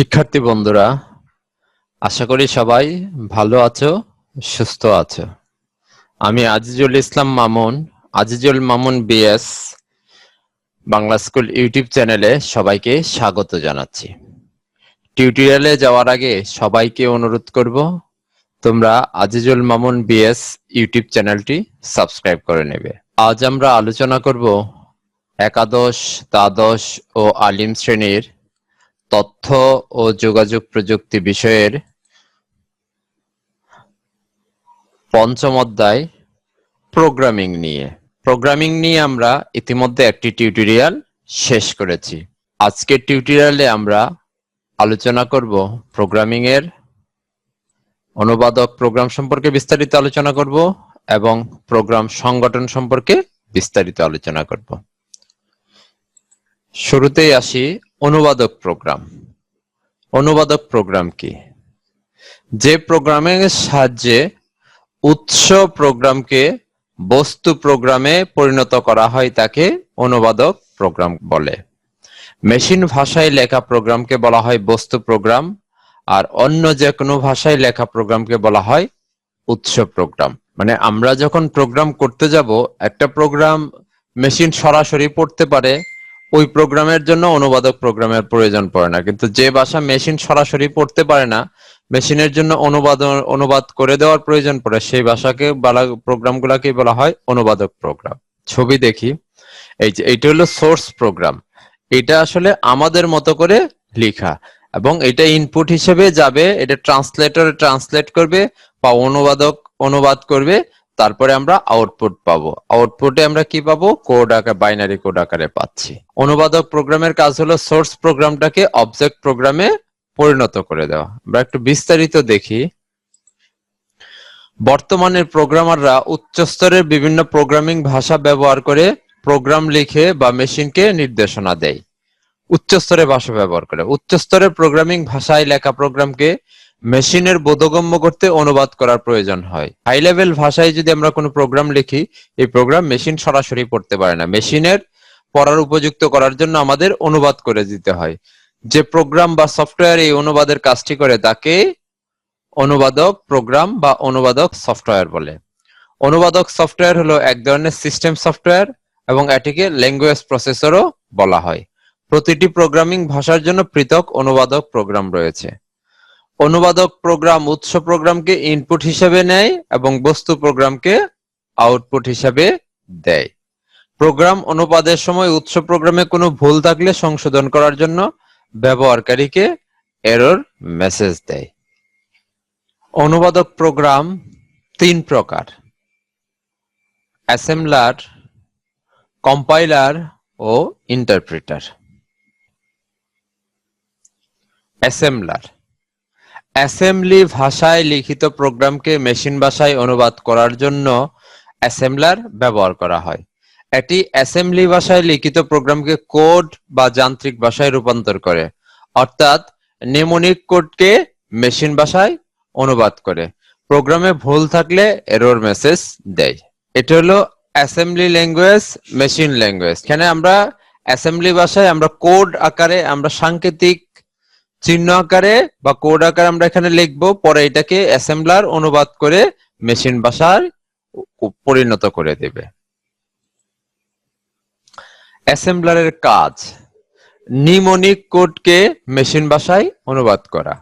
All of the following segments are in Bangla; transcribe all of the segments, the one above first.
শিক্ষার্থী বন্ধুরা, আশা করি সবাই ভালো আছো, সুস্থ আছো। আমি Azizul Islam Mamun, Azizul Mamun BS Bangla school YouTube চ্যানেলে সবাইকে স্বাগত জানাচ্ছি। টিউটোরিয়ালে যাওয়ার আগে সবাইকে অনুরোধ করব, তোমরা আজিজুল মামুন বিএস ইউটিউব চ্যানেলটি সাবস্ক্রাইব করে নেবে। আজ আমরা আলোচনা করব একাদশ, দ্বাদশ ও আলিম শ্রেণীর তথ্য ও যোগাযোগ প্রযুক্তি বিষয়ের পঞ্চম অধ্যায় প্রোগ্রামিং নিয়ে আমরা ইতিমধ্যে একটি টিউটোরিয়াল শেষ করেছি। আজকের টিউটোরিয়ালে আমরা আলোচনা করব প্রোগ্রামিং এর অনুবাদক প্রোগ্রাম সম্পর্কে বিস্তারিত আলোচনা করব এবং প্রোগ্রাম সংগঠন সম্পর্কে বিস্তারিত আলোচনা করব। শুরুতেই আসি অনুবাদক প্রোগ্রাম। অনুবাদক প্রোগ্রাম কি? যে প্রোগ্রামিং এর সাহায্যে উৎস প্রোগ্রামকে বস্তু প্রোগ্রামে পরিণত করা হয় তাকে অনুবাদক প্রোগ্রাম বলে। মেশিন ভাষায় লেখা প্রোগ্রামকে বলা হয় বস্তু প্রোগ্রাম, আর অন্য যে কোনো ভাষায় লেখা প্রোগ্রামকে বলা হয় উৎস প্রোগ্রাম। মানে আমরা যখন প্রোগ্রাম করতে যাব, একটা প্রোগ্রাম মেশিন সরাসরি পড়তে পারে, ওই প্রোগ্রামের জন্য অনুবাদক প্রোগ্রামের প্রয়োজন পড়ে না। কিন্তু যে ভাষা মেশিন সরাসরি পড়তে পারে না, মেশিনের জন্য অনুবাদ করে দেওয়ার প্রয়োজন পড়ে, সেই ভাষাকে প্রোগ্রামগুলোকে বলা হয় অনুবাদক প্রোগ্রাম। ছবি দেখি, এই যে এইটা হলো সোর্স প্রোগ্রাম। এটা আসলে আমাদের মতো করে লেখা, এবং এটা ইনপুট হিসেবে যাবে, এটা ট্রান্সলেটরে ট্রান্সলেট করবে বা অনুবাদ করবে, তারপরে আমরা আউটপুট পাবো। আউটপুটে আমরা কি পাবো? কোড আকারে, বাইনারি কোড আকারে পাচ্ছি। অনুবাদক প্রোগ্রামের কাজ হলো সোর্স প্রোগ্রামটাকে অবজেক্ট প্রোগ্রামে পরিণত করে দেওয়া। আমরা একটু বিস্তারিত দেখি। বর্তমানের প্রোগ্রামাররা উচ্চ স্তরের বিভিন্ন প্রোগ্রামিং ভাষা ব্যবহার করে প্রোগ্রাম লিখে বা মেশিনকে নির্দেশনা দেয়। উচ্চ স্তরের ভাষা ব্যবহার করে, উচ্চ স্তরের প্রোগ্রামিং ভাষায় লেখা প্রোগ্রামকে মেশিনের বোধগম্য করতে অনুবাদ করার প্রয়োজন হয়। হাই লেভেল ভাষায় যদি আমরা কোনো প্রোগ্রাম লিখি, এই প্রোগ্রাম মেশিন সরাসরি পড়তে পারে না। মেশিনের পড়ার উপযুক্ত করার জন্য আমাদের অনুবাদ করে দিতে হয়। যে প্রোগ্রাম বা সফটওয়্যার এই অনুবাদের কাজটি করে তাকে অনুবাদক প্রোগ্রাম বা অনুবাদক সফটওয়্যার বলে। অনুবাদক সফটওয়্যার হলো এক ধরনের সিস্টেম সফটওয়্যার, এবং এটিকে ল্যাঙ্গুয়েজ প্রসেসরও বলা হয়। প্রতিটি প্রোগ্রামিং ভাষার জন্য পৃথক অনুবাদক প্রোগ্রাম রয়েছে। অনুবাদক প্রোগ্রাম উৎস প্রোগ্রামকে ইনপুট হিসেবে নেয় এবং বস্তু প্রোগ্রামকে আউটপুট হিসেবে দেয়। প্রোগ্রাম অনুবাদের সময় উৎস প্রোগ্রামে কোনো ভুল থাকলে সংশোধন করার জন্য ব্যবহারকারীকে এরর মেসেজ দেয়। অনুবাদক প্রোগ্রাম তিন প্রকার: অ্যাসেম্বলার, কম্পাইলার ও ইন্টারপ্রিটার। অ্যাসেম্বলার অ্যাসেম্বলি ভাষায় লিখিত প্রোগ্রামকে মেশিন ভাষায় অনুবাদ করার জন্য অ্যাসেম্বলার ব্যবহার করা হয়। এটি অ্যাসেম্বলি ভাষায় লিখিত প্রোগ্রামকে কোড বা যান্ত্রিক ভাষায় রূপান্তর করে, অর্থাৎ নেমোনিক কোডকে মেশিন ভাষায় অনুবাদ করে। প্রোগ্রামে ভুল থাকলে এরর মেসেজ দেয়। এটা হলো অ্যাসেম্বলি ল্যাঙ্গুয়েজ, মেশিন ল্যাঙ্গুয়েজ। এখানে আমরা অ্যাসেম্বলি ভাষায় আমরা কোড আকারে, আমরা সাংকেতিক চিহ্ন আকারে বা কোড আকারে আমরা এখানে লিখবো, পরে এটাকে অ্যাসেম্বলার অনুবাদ করে মেশিন ভাষায় পরিণত করে দেবে। অ্যাসেম্বলারের কাজ: নিমোনিক কোডকে মেশিন ভাষায় অনুবাদ করা,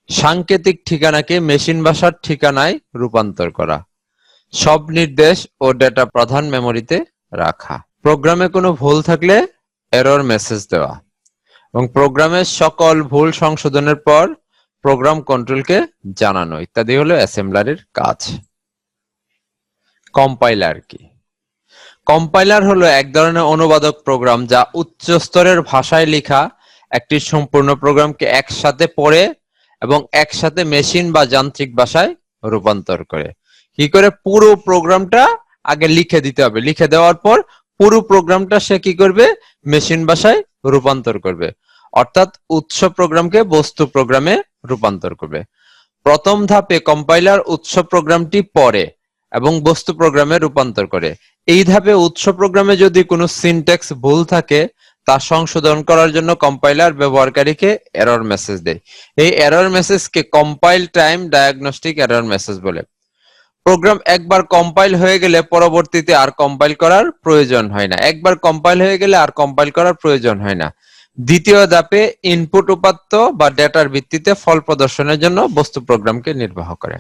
সাংকেতিক ঠিকানাকে মেশিন ভাষার ঠিকানায় রূপান্তর করা, সব নির্দেশ ও ডেটা প্রধান মেমরিতে রাখা, প্রোগ্রামে কোনো ভুল থাকলে এরর মেসেজ দেওয়া, এবং প্রোগ্রামের সকল ভুল সংশোধনের পর প্রোগ্রাম কন্ট্রোলকে জানানো ইত্যাদি হলো অ্যাসেম্বলারের কাজ। কম্পাইলার কি? কম্পাইলার হলো এক ধরনের অনুবাদক প্রোগ্রাম যা উচ্চ স্তরের ভাষায় লেখা একটি সম্পূর্ণ প্রোগ্রামকে একসাথে পড়ে এবং একসাথে মেশিন বা যান্ত্রিক ভাষায় রূপান্তর করে। কি করে? পুরো প্রোগ্রামটা আগে লিখে দিতে হবে, লিখে দেওয়ার পর পুরো প্রোগ্রামটা সে কি করবে? মেশিন ভাষায় রূপান্তর করবে, অর্থাৎ উৎস প্রোগ্রামকে বস্তু প্রোগ্রামে রূপান্তর করবে। প্রথম ধাপে কম্পাইলার উৎস প্রোগ্রামটি পড়ে এবং বস্তু প্রোগ্রামে রূপান্তর করে। এই ধাপে উৎস প্রোগ্রামে যদি কোনো সিনট্যাক্স ভুল থাকে তা সংশোধন করার জন্য কম্পাইলার ব্যবহারকারীকে এরর মেসেজ দেয়। এই এরর মেসেজকে compile time diagnostic error message বলে। প্রোগ্রাম একবার কম্পাইল হয়ে গেলে পরবর্তীতে আর কম্পাইল করার প্রয়োজন হয় না। একবার কম্পাইল হয়ে গেলে আর কম্পাইল করার প্রয়োজন হয় না। দ্বিতীয় ধাপে ইনপুট উপাত্ত বা ডেটার ভিত্তিতে ফল প্রদর্শনের জন্য বস্তু প্রোগ্রামকে নির্বাহ করে।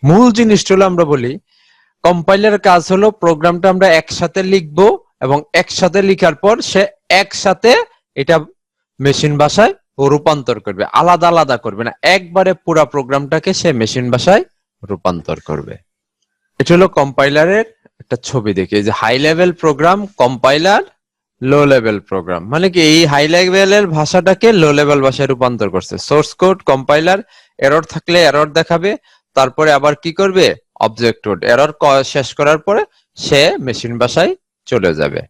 মূল জিনিসটা হলো আমরা বলি কম্পাইলারের কাজ হলো প্রোগ্রামটা আমরা একসাথে লিখবো এবং একসাথে লিখার পর সে একসাথে এটা মেশিন ভাষায় রূপান্তর করবে, আলাদা আলাদা করবে না, একবারে পুরো প্রোগ্রামটাকে সে মেশিন ভাষায় রূপান্তর করবে। এটা হলো কম্পাইলারের একটা ছবি দেখি, যে high level program, compiler, low level program. মানে কি এই হাই লেভেলের ভাষাটাকে লো লেভেল ভাষায় রূপান্তর করছে। সোর্স কোড কম্পাইলার, এরর থাকলে এরর দেখাবে, তারপরে আবার কি করবে অবজেক্ট কোড, এরর শেষ করার পরে সে মেশিন ভাষায় চলে যাবে।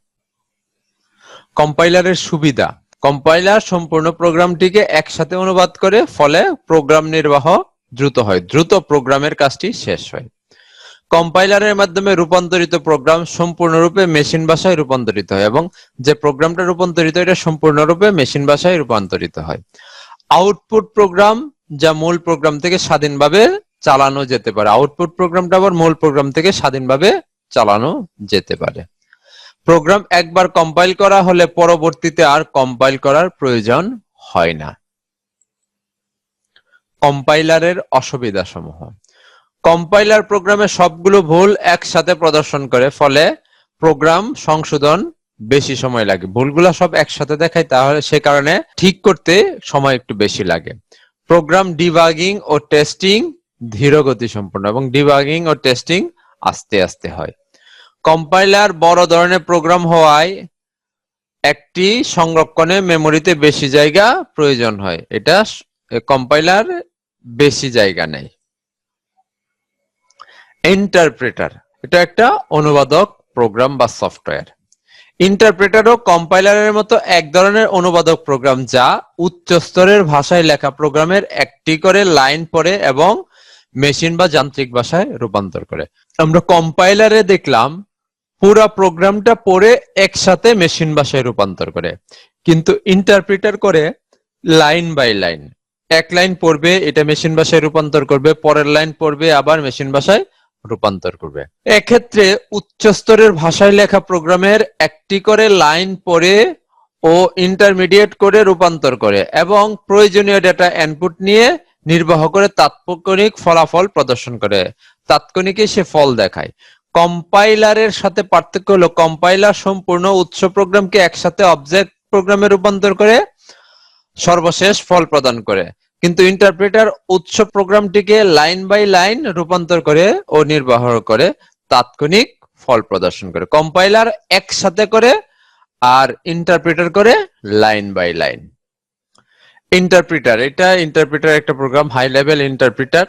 কম্পাইলারের সুবিধা, কম্পাইলার সম্পূর্ণ প্রোগ্রামটিকে একসাথে অনুবাদ করে, ফলে প্রোগ্রাম নির্বাহ দ্রুত হয়, দ্রুত প্রোগ্রামের কাজটি শেষ হয়। কম্পাইলারের মাধ্যমে রূপান্তরিত প্রোগ্রাম সম্পূর্ণরূপে মেশিন ভাষায় রূপান্তরিত হয় এবং যে প্রোগ্রামটা রূপান্তরিত এটা সম্পূর্ণরূপে মেশিন ভাষায় রূপান্তরিত হয়। আউটপুট প্রোগ্রাম যা মূল প্রোগ্রাম থেকে স্বাধীনভাবে চালানো যেতে পারে, আউটপুট প্রোগ্রামটা আবার মূল প্রোগ্রাম থেকে স্বাধীনভাবে চালানো যেতে পারে। প্রোগ্রাম একবার কম্পাইল করা হলে পরবর্তীতে আর কম্পাইল করার প্রয়োজন হয় না। কম্পাইলারের অসুবিধা সমূহ, কম্পাইলার প্রোগ্রামে সবগুলো ভুল একসাথে প্রদর্শন করে, ফলে প্রোগ্রাম সংশোধন বেশি সময় লাগে। ভুলগুলো সব একসাথে দেখায়, তাহলে সে কারণে ঠিক করতে সময় একটু বেশি লাগে। প্রোগ্রাম ডিবাগিং ও টেস্টিং ধীর গতি সম্পন্ন এবং ডিবাগিং ও টেস্টিং আস্তে আস্তে হয়। কম্পাইলার বড় ধরনের প্রোগ্রাম হওয়ায় একটি সংরক্ষণে মেমোরিতে বেশি জায়গা প্রয়োজন হয়, এটা কম্পাইলার বেশি জায়গা নেয়। ইন্টারপ্রেটার, এটা একটা অনুবাদক প্রোগ্রাম বা সফটওয়্যার। ইন্টারপ্রেটারও কম্পাইলারের মতো এক ধরনের অনুবাদক প্রোগ্রাম, যা উচ্চ স্তরের ভাষায় লেখা প্রোগ্রামের একটি করে লাইন পড়ে এবং মেশিন বা যান্ত্রিক ভাষায় রূপান্তর করে। আমরা কম্পাইলারে দেখলাম পুরো প্রোগ্রামটা পড়ে একসাথে মেশিন ভাষায় রূপান্তর করে, কিন্তু ইন্টারপ্রেটার করে লাইন বাই লাইন। এক লাইন পড়বে, এটা মেশিন ভাষায় রূপান্তর করবে, পরের লাইন পড়বে, আবার মেশিন ভাষায় রূপান্তর করবে। এক্ষেত্রে উচ্চ স্তরের ভাষায় লেখা প্রোগ্রামের একটি করে লাইন পড়ে ও ইন্টারমিডিয়েট করে রূপান্তর করে এবং প্রয়োজনীয় ডেটা ইনপুট নিয়ে নির্বাহ করে তাৎক্ষণিক ফলাফল প্রদর্শন করে, তাৎক্ষণিকই সে ফল দেখায়। কম্পাইলারের সাথে পার্থক্য হলো কম্পাইলার সম্পূর্ণ উৎস প্রোগ্রামকে একসাথে অবজেক্ট প্রোগ্রামে রূপান্তর করে সর্বশেষ ফল প্রদান করে, কিন্তু ইন্টারপ্রেটার উৎস প্রোগ্রামটিকে লাইন বাই লাইন রূপান্তর করে ও নির্বাহ করে তাৎক্ষণিক ফল প্রদর্শন করে। কম্পাইলার একসাথে করে আর ইন্টারপ্রেটার করে লাইন বাই লাইন। ইন্টারপ্রেটার, এটা ইন্টারপ্রেটার একটা program, high level interpreter,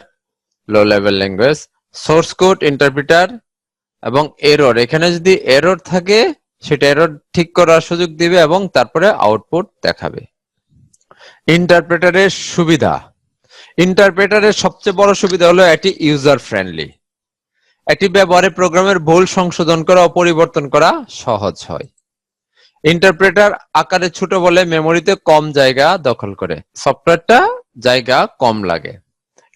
low level language. Source code interpreter এবং এরর, এখানে যদি এরর থাকে সেটা এরর ঠিক করার সুযোগ দিবে এবং তারপরে আউটপুট দেখাবে। ইন্টারপ্রেটারের সুবিধা, ইন্টারপ্রেটারের সবচেয়ে বড় সুবিধা হলো এটি ইউজার ফ্রেন্ডলি। এটি ব্যবহারে প্রোগ্রামের ভুল সংশোধন করা ও পরিবর্তন করা সহজ হয়। ইন্টারপ্রেটার আকারে ছোট বলে মেমোরিতে কম জায়গা দখল করে, সফটওয়্যারটা জায়গা কম লাগে।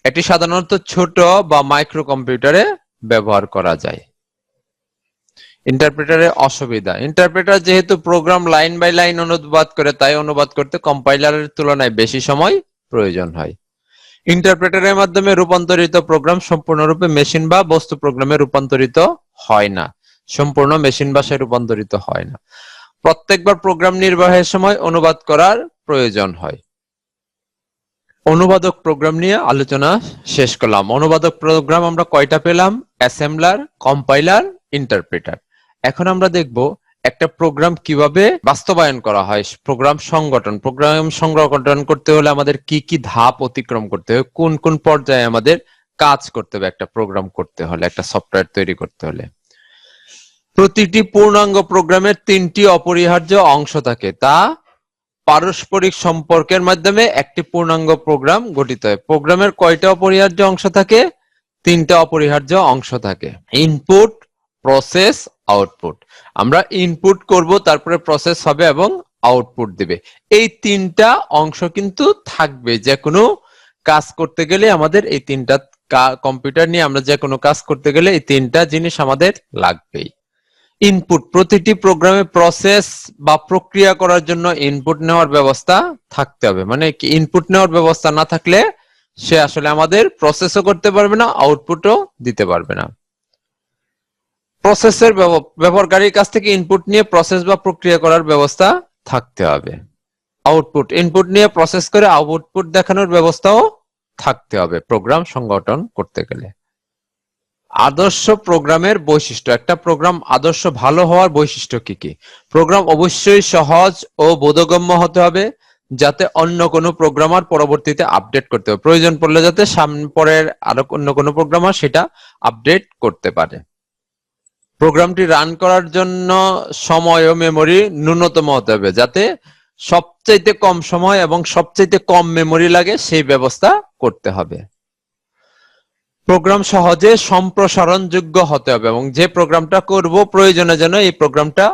এটি সাধারণত ছোট বা মাইক্রো কম্পিউটারে ব্যবহার করা যায়। ইন্টারপ্রেটারের অসুবিধা, ইন্টারপ্রেটার যেহেতু প্রোগ্রাম লাইন বাই লাইন অনুবাদ করে, তাই অনুবাদ করতে কম্পাইলারের তুলনায় বেশি সময় প্রয়োজন হয়। ইন্টারপ্রেটারের মাধ্যমে রূপান্তরিত প্রোগ্রাম সম্পূর্ণরূপে মেশিন বা বস্তু প্রোগ্রামে রূপান্তরিত হয় না, সম্পূর্ণ মেশিন ভাষায় রূপান্তরিত হয় না। প্রত্যেকবার প্রোগ্রাম নির্বাহের সময় অনুবাদ করার প্রয়োজন হয়। অনুবাদক প্রোগ্রাম নিয়ে আলোচনা শেষ করলাম। অনুবাদক প্রোগ্রাম আমরা কয়টা পেলাম? Assembler, compiler, interpreter. এখন আমরা দেখব একটা প্রোগ্রাম কিভাবে বাস্তবায়ন করা হয়। প্রোগ্রাম সংগঠন করতে হলে আমাদের কি কি ধাপ অতিক্রম করতে হবে, কোন কোন পর্যায়ে আমাদের কাজ করতে হবে একটা প্রোগ্রাম করতে হলে, একটা সফটওয়্যার তৈরি করতে হলে। প্রতিটি পূর্ণাঙ্গ প্রোগ্রামের তিনটি অপরিহার্য অংশ থাকে, তা পারস্পরিক সম্পর্কের মাধ্যমে একটি পূর্ণাঙ্গ প্রোগ্রাম গঠিত হয়। প্রোগ্রামের কয়টা অপরিহার্য অংশ থাকে? তিনটা অপরিহার্য অংশ থাকে, ইনপুট, প্রসেস, আউটপুট। আমরা ইনপুট করব, তারপরে প্রসেস হবে এবং আউটপুট দিবে। এই তিনটা অংশ কিন্তু থাকবে। যে কোনো কাজ করতে গেলে আমাদের এই তিনটা, কম্পিউটার নিয়ে আমরা যে কোনো কাজ করতে গেলে এই তিনটা জিনিস আমাদের লাগবেই। ইনপুট, প্রতিটি প্রোগ্রামে প্রসেস বা প্রক্রিয়া করার জন্য ইনপুট নেওয়ার ব্যবস্থা থাকতে হবে। মানে কি, ইনপুট নেওয়ার ব্যবস্থা না থাকলে সে আসলে আমাদের প্রসেসও করতে পারবে না, আউটপুটও দিতে পারবে না। প্রসেসের ব্যবহারকারীর কাছ থেকে ইনপুট নিয়ে প্রসেস বা প্রক্রিয়া করার ব্যবস্থা থাকতে হবে। আউটপুট, ইনপুট নিয়ে প্রসেস করে আউটপুট দেখানোর ব্যবস্থাও থাকতে হবে প্রোগ্রাম সংগঠন করতে গেলে। আদর্শ প্রোগ্রামের বৈশিষ্ট্য, একটা প্রোগ্রাম আদর্শ ভালো হওয়ার বৈশিষ্ট্য কি কি? প্রোগ্রাম অবশ্যই সহজ ও বোধগম্য হতে হবে, যাতে অন্য কোনো প্রোগ্রামার পরবর্তীতে আপডেট করতে হবে, প্রয়োজন পড়লে যাতে সামনে পরের আরো অন্য কোনো প্রোগ্রামার সেটা আপডেট করতে পারে। প্রোগ্রামটি রান করার জন্য সময় ও মেমরি ন্যূনতম হতে হবে, যাতে সবচাইতে কম সময় এবং সবচাইতে কম মেমরি লাগে সেই ব্যবস্থা করতে হবে। প্রোগ্রাম সহজে সম্প্রসারণযোগ্য হতে হবে, এবং যে প্রোগ্রামটা করব প্রয়োজনে যেন এই প্রোগ্রামটা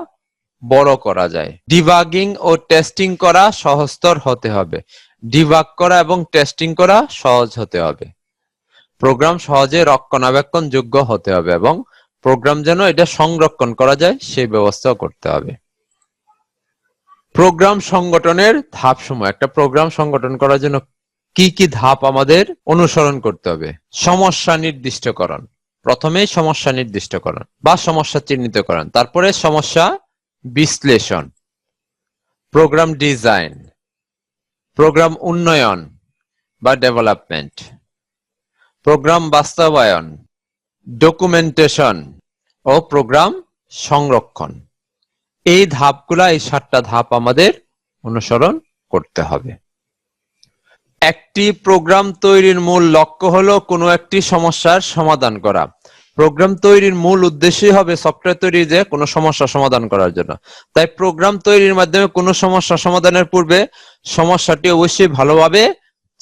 বড় করা যায়। ডিবাগিং ও টেস্টিং করা সহজতর হতে হবে, ডিবাগ করা এবং টেস্টিং করা সহজ হতে হবে। প্রোগ্রাম সহজে রক্ষণাবেক্ষণ যোগ্য হতে হবে, এবং প্রোগ্রাম যেন এটা সংরক্ষণ করা যায় সেই ব্যবস্থাও করতে হবে। প্রোগ্রাম সংগঠনের ধাপ সমূহ, একটা প্রোগ্রাম সংগঠন করার জন্য কি কি ধাপ আমাদের অনুসরণ করতে হবে? সমস্যা নির্দিষ্টকরণ, প্রথমেই সমস্যা নির্দিষ্টকরণ বা সমস্যা চিহ্নিতকরণ, তারপরে সমস্যা বিশ্লেষণ, প্রোগ্রাম ডিজাইন, প্রোগ্রাম উন্নয়ন বা ডেভেলপমেন্ট, প্রোগ্রাম বাস্তবায়ন, ডকুমেন্টেশন ও প্রোগ্রাম সংরক্ষণ। এই ধাপগুলা, এই 7টা ধাপ আমাদের অনুসরণ করতে হবে। একটি প্রোগ্রাম তৈরির মূল লক্ষ্য হলো কোনো একটি সমস্যার সমাধান করা। প্রোগ্রাম তৈরির মূল উদ্দেশ্যই হবে সফটওয়্যার তৈরি, যে কোনো সমস্যা সমাধান করার জন্য। তাই প্রোগ্রাম তৈরির মাধ্যমে কোনো সমস্যা সমাধানের পূর্বে সমস্যাটি অবশ্যই ভালোভাবে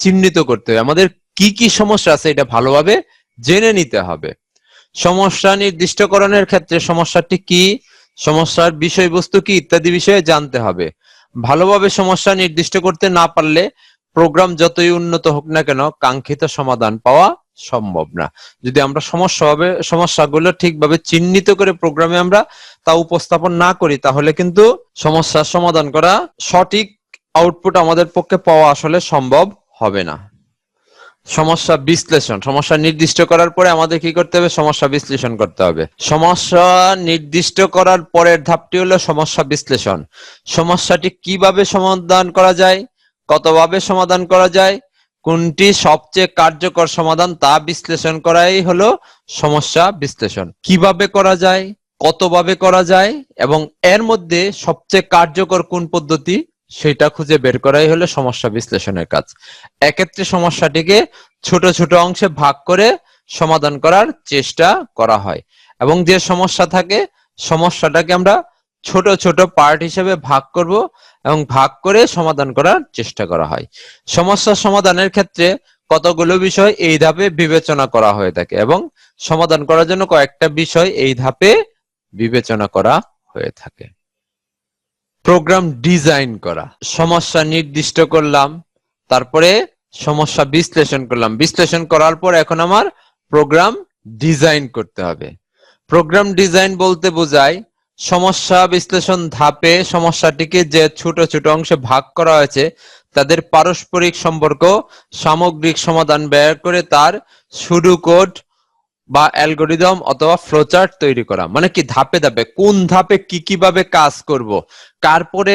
চিহ্নিত করতে হবে। আমাদের কি কি সমস্যা আছে এটা ভালোভাবে জেনে নিতে হবে। সমস্যা নির্দিষ্টকরণের ক্ষেত্রে সমস্যাটি কি, সমস্যার বিষয়বস্তু কি ইত্যাদি বিষয়ে জানতে হবে। ভালোভাবে সমস্যা নির্দিষ্ট করতে না পারলে প্রোগ্রাম যতই উন্নত হোক না কেন কাঙ্ক্ষিত সমাধান পাওয়া সম্ভব না। যদি আমরা সমস্যাগুলো ঠিকভাবে চিহ্নিত করে প্রোগ্রামে আমরা তা উপস্থাপন না করি, তাহলে কিন্তু সমস্যার সমাধান করা, সঠিক আউটপুট আমাদের পক্ষে পাওয়া আসলে সম্ভব হবে না। সমস্যা বিশ্লেষণ, সমস্যা নির্দিষ্ট করার পরে আমাদের কি করতে হবে? সমস্যা বিশ্লেষণ করতে হবে। সমস্যা নির্দিষ্ট করার পরের ধাপটি হলো সমস্যা বিশ্লেষণ। সমস্যাটি কিভাবে সমাধান করা যায়, কতভাবে সমাধান করা যায়, কোনটি সবচেয়ে কার্যকর সমাধান তা বিশ্লেষণ করাই হলো সমস্যা বিশ্লেষণ। কিভাবে করা যায়, কতভাবে করা যায় এবং এর মধ্যে সবচেয়ে কার্যকর কোন পদ্ধতি সেটা খুঁজে বের করাই হলো সমস্যা বিশ্লেষণের কাজ। এক্ষেত্রে সমস্যাটিকে ছোট ছোট অংশে ভাগ করে সমাধান করার চেষ্টা করা হয়, এবং যে সমস্যা থাকে সমস্যাটাকে আমরা ছোট ছোট পার্ট হিসেবে ভাগ করব এবং ভাগ করে সমাধান করার চেষ্টা করা হয়। সমস্যা সমাধানের ক্ষেত্রে কতগুলো বিষয় এই ধাপে বিবেচনা করা হয়ে থাকে, এবং সমাধান করার জন্য কয়েকটা বিষয় এই ধাপে বিবেচনা করা হয়ে থাকে। প্রোগ্রাম ডিজাইন করা, সমস্যা নির্দিষ্ট করলাম, তারপরে সমস্যা বিশ্লেষণ করলাম, বিশ্লেষণ করার পর এখন আমার প্রোগ্রাম ডিজাইন করতে হবে। প্রোগ্রাম ডিজাইন বলতে বোঝায় সমস্যা বিশ্লেষণ ধাপে সমস্যাটিকে যে ছোট ছোট অংশে ভাগ করা হয়েছে তাদের পারস্পরিক সম্পর্ক, সামগ্রিক সমাধান বের করে তার সুডো কোড বা অ্যালগরিদম অথবা ফ্লোচার্ট তৈরি করা। মানে কি, ধাপে ধাপে কোন ধাপে কি কিভাবে কাজ করব, কারপরে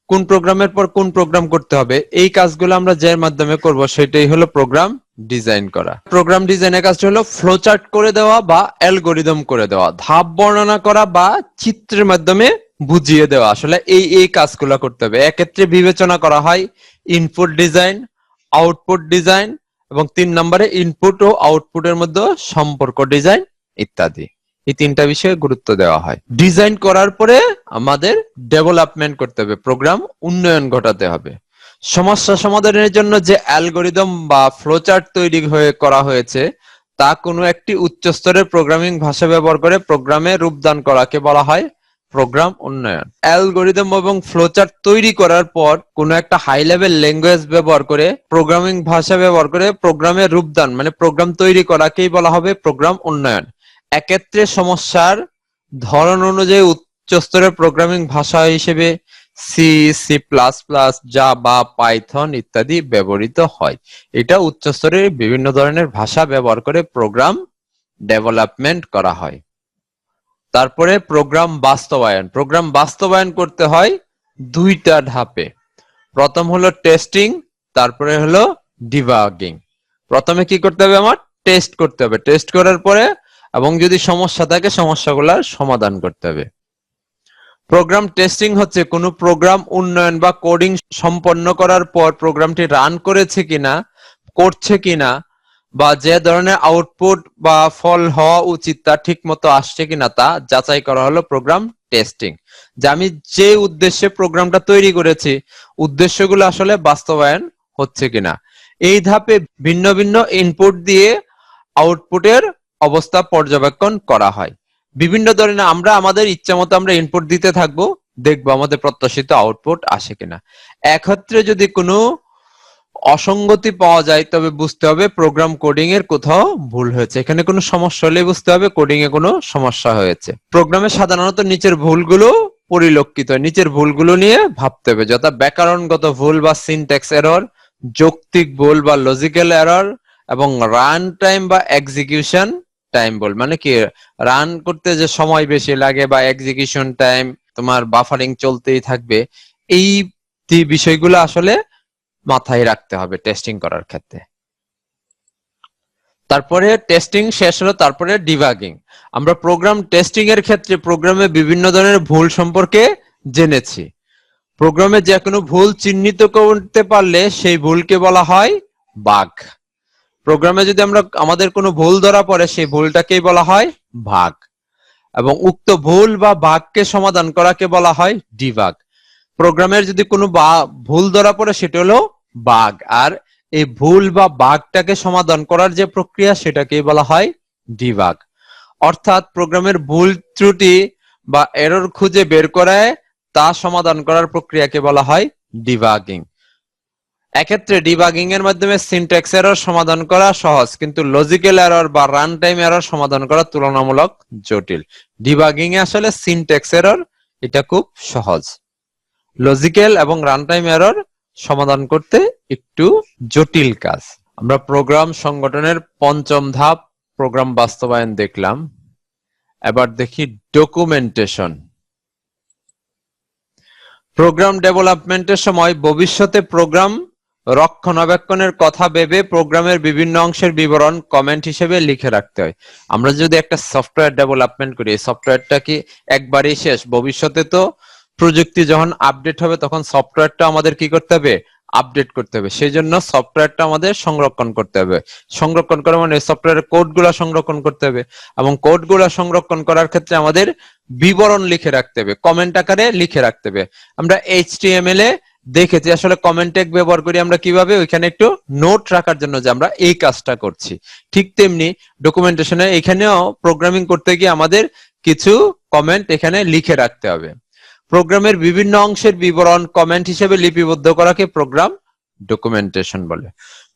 কোন প্রোগ্রামের পর কোন প্রোগ্রাম করতে হবে, এই কাজগুলো আমরা যার মাধ্যমে করব সেটাই হলো প্রোগ্রাম ডিজাইন করা। প্রোগ্রাম ডিজাইনের কাজটা হলো ফ্লোচার্ট করে দেওয়া বা অ্যালগরিদম করে দেওয়া, ধাপ বর্ণনা করা বা চিত্রের মাধ্যমে বুঝিয়ে দেওয়া। আসলে এই কাজগুলো করতে হবে। এক্ষেত্রে বিবেচনা করা হয় ইনপুট ডিজাইন, আউটপুট ডিজাইন, এবং 3 নম্বরে ইনপুট ও আউটপুটের মধ্যে সম্পর্ক ডিজাইন ইত্যাদি। এই 3টা বিষয়ে গুরুত্ব দেওয়া হয়। ডিজাইন করার পরে আমাদের ডেভেলপমেন্ট করতে হবে, প্রোগ্রাম উন্নয়ন ঘটাতে হবে। সমস্যা সমাধানের জন্য যে অ্যালগরিদম বা ফ্লোচার্ট তৈরি করা হয়েছে তা কোনো একটি উচ্চ স্তরের প্রোগ্রামিং ভাষা ব্যবহার করে প্রোগ্রামে রূপদান করাকে বলা হয় প্রোগ্রাম উন্নয়ন। অ্যালগরিদম এবং ফ্লোচার্ট তৈরি করার পর কোনো একটা হাই লেভেল ল্যাঙ্গুয়েজ ব্যবহার করে, প্রোগ্রামিং ভাষা ব্যবহার করে প্রোগ্রামের রূপদান মানে প্রোগ্রাম তৈরি করাকেই বলা হবে প্রোগ্রাম উন্নয়ন। এক্ষেত্রে সমস্যার ধরন অনুযায়ী উচ্চ স্তরের প্রোগ্রামিং ভাষা হিসেবে C, C plus plus, Java, Python ইত্যাদি ব্যবহৃত হয়। এটা উচ্চ স্তরের বিভিন্ন ধরনের ভাষা ব্যবহার করে প্রোগ্রাম ডেভেলপমেন্ট করা হয়। তারপরে প্রোগ্রাম বাস্তবায়ন। প্রোগ্রাম বাস্তবায়ন করতে হয় দুইটা ধাপে। প্রথম হলো টেস্টিং, তারপরে হলো ডিবাগিং। প্রথমে কি করতে হবে, আমার টেস্ট করতে হবে। টেস্ট করার পরে এবং যদি সমস্যা থাকে সমস্যাগুলোর সমাধান করতে হবে। প্রোগ্রাম টেস্টিং হচ্ছে কোনো প্রোগ্রাম উন্নয়ন বা কোডিং সম্পন্ন করার পর প্রোগ্রামটি রান করেছে কিনা, করছে কিনা, বা যে ধরনের আউটপুট বা ফল হওয়া উচিত তা ঠিক মতো আসছে কিনা তা যাচাই করা হলো প্রোগ্রাম টেস্টিং। যে আমি যে উদ্দেশ্যে প্রোগ্রামটা তৈরি করেছি উদ্দেশ্যগুলো আসলে বাস্তবায়ন হচ্ছে কিনা। এই ধাপে ভিন্ন ভিন্ন ইনপুট দিয়ে আউটপুটের অবস্থা পর্যবেক্ষণ করা হয়। বিভিন্ন ধরনের আমরা আমাদের ইচ্ছা মতো আমরা ইনপুট দিতে থাকবো, দেখবো আমাদের প্রত্যাশিত আউটপুট আসে কিনা। এক্ষেত্রে যদি কোনো অসঙ্গতি পাওয়া যায় তবে বুঝতে হবে প্রোগ্রাম কোডিং এর কোথাও ভুল হয়েছে। এখানে কোনো সমস্যা হলে বুঝতে হবে কোডিং এ কোনো সমস্যা হয়েছে। প্রোগ্রামে সাধারণত নিচের ভুলগুলো পরিলক্ষিত হয়। নিচের ভুলগুলো নিয়ে ভাবতে হবে, যথা ব্যাকরণগত ভুল বা সিনট্যাক্স এরর, যৌক্তিক ভুল বা লজিক্যাল এরর, এবং রান টাইম বা এক্সিকিউশন টাইম ভুল। মানে কি, রান করতে যে সময় বেশি লাগে বা এক্সিকিউশন টাইম তোমার বাফারিং চলতেই থাকবে, এই বিষয়গুলো আসলে মাথায় রাখতে হবে টেস্টিং করার ক্ষেত্রে। তারপরে টেস্টিং শেষ হলো, তারপরে ডিবাগিং। আমরা প্রোগ্রাম টেস্টিং এর ক্ষেত্রে প্রোগ্রামে বিভিন্ন ধরনের ভুল সম্পর্কে জেনেছি। প্রোগ্রামে যে কোনো ভুল চিহ্নিত করতে পারলে সেই ভুলকে বলা হয় বাগ। প্রোগ্রামে যদি আমাদের কোনো ভুল ধরা পড়ে সেই ভুলটাকেই বলা হয় বাগ, এবং উক্ত ভুল বা বাগকে সমাধান করাকে বলা হয় ডিবাগ। প্রোগ্রামের যদি কোনো ভুল ধরা পড়ে সেটা হলো বাগ, আর এই ভুল বা বাগটাকে সমাধান করার যে প্রক্রিয়া সেটাকেই বলা হয় ডিবাগ। অর্থাৎ প্রোগ্রামের ভুল ত্রুটি বা এরর খুঁজে বের করায় তা সমাধান করার প্রক্রিয়াকে বলা হয় ডিবাগিং। এক্ষেত্রে ডিবাগিং এর মাধ্যমে সিনট্যাক্স এরর সমাধান করা সহজ, কিন্তু লজিক্যাল এরর বা রান টাইম এরর সমাধান করা তুলনামূলক জটিল। ডিবাগিং এ আসলে সিনট্যাক্স এরর এটা খুব সহজ, লজিক্যাল এবং রান টাইম এরর সমাধান করতে একটু জটিল কাজ। আমরা প্রোগ্রাম সংগঠনের পঞ্চম ধাপ প্রোগ্রাম বাস্তবায়ন দেখলাম। এবার দেখি ডকুমেন্টেশন। প্রোগ্রাম ডেভেলপমেন্টের সময় ভবিষ্যতে প্রোগ্রাম রক্ষণাবেক্ষণের কথা ভেবে প্রোগ্রামের বিভিন্ন অংশের বিবরণ কমেন্ট হিসেবে লিখে রাখতে হয়। আমরা যদি একটা সফটওয়্যার ডেভেলপমেন্ট করি, এই সফটওয়্যারটা কি একবারই শেষ? ভবিষ্যতে তো প্রযুক্তি যখন আপডেট হবে তখন সফটওয়্যারটা আমাদের কি করতে হবে, আপডেট করতে হবে। সেই জন্য সফটওয়্যারটা আমাদের সংরক্ষণ করতে হবে। সংরক্ষণ করা মানে সফটওয়্যারের কোডগুলো সংরক্ষণ করতে হবে, এবং কোডগুলো সংরক্ষণ করার ক্ষেত্রে আমাদের বিবরণ লিখে রাখতে হবে, কমেন্ট আকারে লিখে রাখতে হবে। আমরা HTML এ দেখেছি আসলে কমেন্ট ট্যাগ ব্যবহার করি আমরা কিভাবে, ওইখানে একটু নোট রাখার জন্য যে আমরা এই কাজটা করছি। ঠিক তেমনি ডকুমেন্টেশনে এখানেও প্রোগ্রামিং করতে গিয়ে আমাদের কিছু কমেন্ট এখানে লিখে রাখতে হবে। প্রোগ্রামের বিভিন্ন অংশের বিবরণ কমেন্ট হিসেবে লিপিবদ্ধ করাকে প্রোগ্রাম ডকুমেন্টেশন বলে।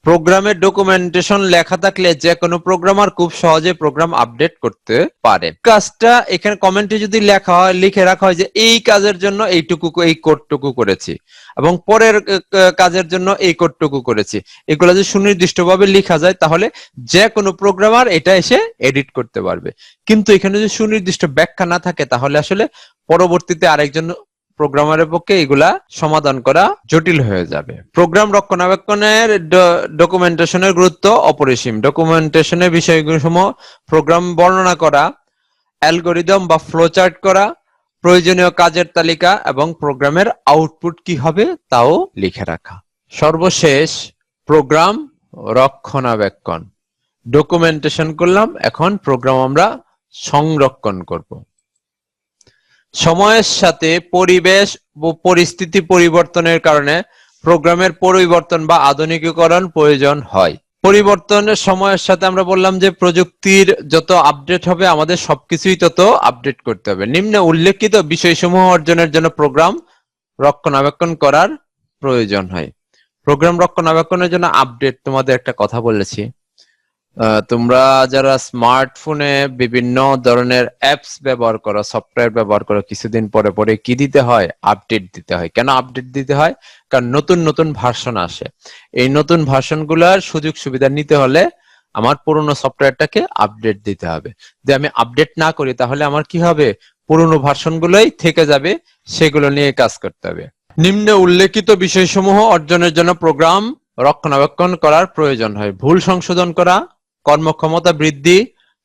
প্রোগ্রামের ডকুমেন্টেশন লেখা থাকলে যে কোনো প্রোগ্রামার খুব সহজে প্রোগ্রাম আপডেট করতে পারে। কাজটা এখানে কমেন্টে যদি লেখা হয়, লিখে রাখা হয় যে এই কাজের জন্য এইটুকু এই কোডটুকু করেছি এবং পরের কাজের জন্য এই কোডটুকু করেছি, এগুলো যদি সুনির্দিষ্টভাবে লেখা যায় তাহলে যে কোনো প্রোগ্রামার এটা এসে এডিট করতে পারবে। কিন্তু এখানে যদি সুনির্দিষ্ট ব্যাখ্যা না থাকে তাহলে আসলে পরবর্তীতে আরেকজন প্রোগ্রামারের পক্ষে এগুলা সমাধান করা জটিল হয়ে যাবে। প্রোগ্রাম রক্ষণাবেক্ষণের ডকুমেন্টেশনের গুরুত্ব অপরিসীম। ডকুমেন্টেশনের বিষয়গুলো সমূহ প্রোগ্রাম বর্ণনা করা, অ্যালগরিদম বা ফ্লোচার্ট করা, প্রয়োজনীয় কাজের তালিকা এবং প্রোগ্রামের আউটপুট কি হবে তাও লিখে রাখা। সর্বশেষ প্রোগ্রাম রক্ষণাবেক্ষণ। ডকুমেন্টেশন করলাম, এখন প্রোগ্রাম আমরা সংরক্ষণ করব। সময়ের সাথে পরিবেশ ও পরিস্থিতি পরিবর্তনের কারণে প্রোগ্রামের পরিবর্তন বা আধুনিকীকরণ প্রয়োজন হয়। পরিবর্তনের সময়ের সাথে আমরা বললাম যে প্রযুক্তির যত আপডেট হবে আমাদের সবকিছুই তত আপডেট করতে হবে। নিম্নে উল্লেখিত বিষয়সমূহ অর্জনের জন্য প্রোগ্রাম রক্ষণাবেক্ষণ করার প্রয়োজন হয়। প্রোগ্রাম রক্ষণাবেক্ষণের জন্য আপডেট, তোমাদের একটা কথা বলেছি, তোমরা যারা স্মার্টফোনে বিভিন্ন ধরনের অ্যাপস ব্যবহার করো, সফটওয়্যার ব্যবহার করো, কিছুদিন পরে পরে কি দিতে হয়? আপডেট দিতে হয়। কেন আপডেট দিতে হয়? কারণ নতুন নতুন ভার্সন আসে। এই নতুন ভার্সন গুলার সুযোগ সুবিধা নিতে হলে আমার পুরনো সফটওয়্যারটাকে আপডেট দিতে হবে। যদি আমি আপডেট না করি তাহলে আমার কি হবে? পুরনো ভার্সন গুলোই থেকে যাবে, সেগুলো নিয়ে কাজ করতে হবে। নিম্নে উল্লেখিত বিষয়সমূহ অর্জনের জন্য প্রোগ্রাম রক্ষণাবেক্ষণ করার প্রয়োজন হয়। ভুল সংশোধন করা, কর্মক্ষমতা বৃদ্ধি,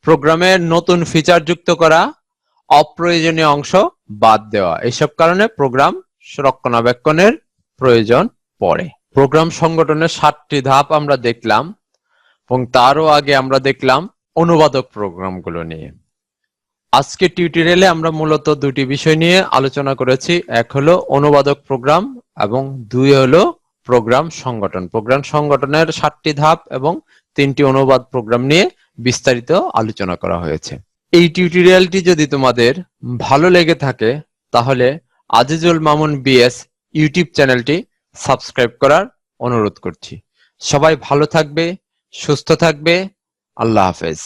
প্রোগ্রামের নতুন ফিচার যুক্ত করা, অপ্রয়োজনীয় অংশ বাদ দেওয়া, এসব কারণে প্রোগ্রাম রক্ষণাবেক্ষণের প্রয়োজন পড়ে। প্রোগ্রাম সংগঠনের 7টি ধাপ আমরা দেখলাম এবং তারও আগে আমরা দেখলাম অনুবাদক প্রোগ্রামগুলো নিয়ে। আজকে টিউটোরিয়ালে আমরা মূলত দুটি বিষয় নিয়ে আলোচনা করেছি। এক হলো অনুবাদক প্রোগ্রাম এবং দুই হলো প্রোগ্রাম সংগঠন। প্রোগ্রাম সংগঠনের 7টি ধাপ এবং 3টি অনুবাদ প্রোগ্রাম নিয়ে বিস্তারিত আলোচনা করা হয়েছে। এই টিউটোরিয়ালটি যদি তোমাদের ভালো লেগে থাকে তাহলে আজিজুল মামুন বিএস ইউটিউব চ্যানেলটি সাবস্ক্রাইব করার অনুরোধ করছি। সবাই ভালো থাকবে, সুস্থ থাকবে। আল্লাহ হাফেজ।